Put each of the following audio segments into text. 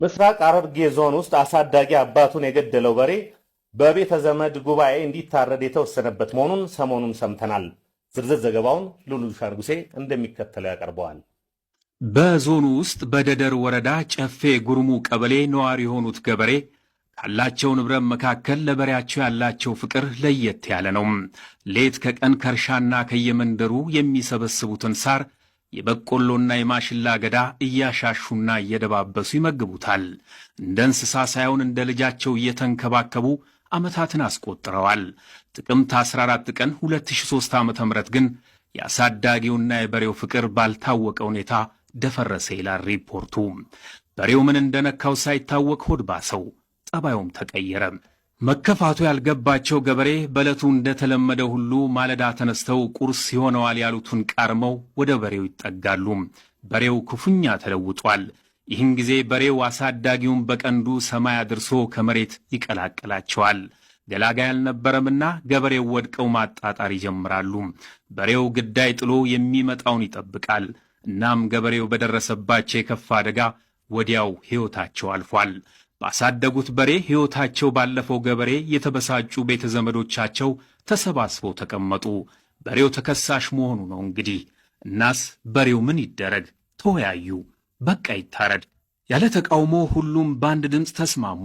ምስራቅ ሐረርጌ ዞን ውስጥ አሳዳጊ አባቱን የገደለው በሬ በቤተ ዘመድ ጉባኤ እንዲታረድ የተወሰነበት መሆኑን ሰሞኑን ሰምተናል። ዝርዝር ዘገባውን ሉሉ ሻርጉሴ እንደሚከተለው ያቀርበዋል። በዞኑ ውስጥ በደደር ወረዳ ጨፌ ጉርሙ ቀበሌ ነዋሪ የሆኑት ገበሬ ካላቸው ንብረት መካከል ለበሬያቸው ያላቸው ፍቅር ለየት ያለ ነው። ሌት ከቀን ከእርሻና ከየመንደሩ የሚሰበስቡትን ሳር የበቆሎና የማሽላ አገዳ እያሻሹና እየደባበሱ ይመግቡታል። እንደ እንስሳ ሳይሆን እንደ ልጃቸው እየተንከባከቡ ዓመታትን አስቆጥረዋል። ጥቅምት 14 ቀን 2003 ዓ.ም ግን የአሳዳጊውና የበሬው ፍቅር ባልታወቀ ሁኔታ ደፈረሰ ይላል ሪፖርቱ። በሬው ምን እንደነካው ሳይታወቅ ሆድ ባሰው፣ ጠባዩም ተቀየረ። መከፋቱ ያልገባቸው ገበሬ በዕለቱ እንደተለመደ ሁሉ ማለዳ ተነስተው ቁርስ ይሆነዋል ያሉትን ቃርመው ወደ በሬው ይጠጋሉ። በሬው ክፉኛ ተለውጧል። ይህን ጊዜ በሬው አሳዳጊውን በቀንዱ ሰማይ አድርሶ ከመሬት ይቀላቅላቸዋል። ገላጋይ አልነበረምና ገበሬው ወድቀው ማጣጣር ይጀምራሉ። በሬው ግዳይ ጥሎ የሚመጣውን ይጠብቃል። እናም ገበሬው በደረሰባቸው የከፋ አደጋ ወዲያው ሕይወታቸው አልፏል። ባሳደጉት በሬ ሕይወታቸው ባለፈው ገበሬ የተበሳጩ ቤተ ዘመዶቻቸው ተሰባስበው ተቀመጡ። በሬው ተከሳሽ መሆኑ ነው እንግዲህ። እናስ በሬው ምን ይደረግ? ተወያዩ። በቃ ይታረድ። ያለ ተቃውሞ ሁሉም በአንድ ድምፅ ተስማሙ።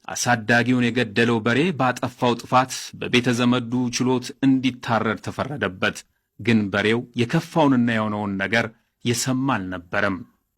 አሳዳጊውን የገደለው በሬ ባጠፋው ጥፋት በቤተ ዘመዱ ችሎት እንዲታረድ ተፈረደበት። ግን በሬው የከፋውንና የሆነውን ነገር የሰማ አልነበረም።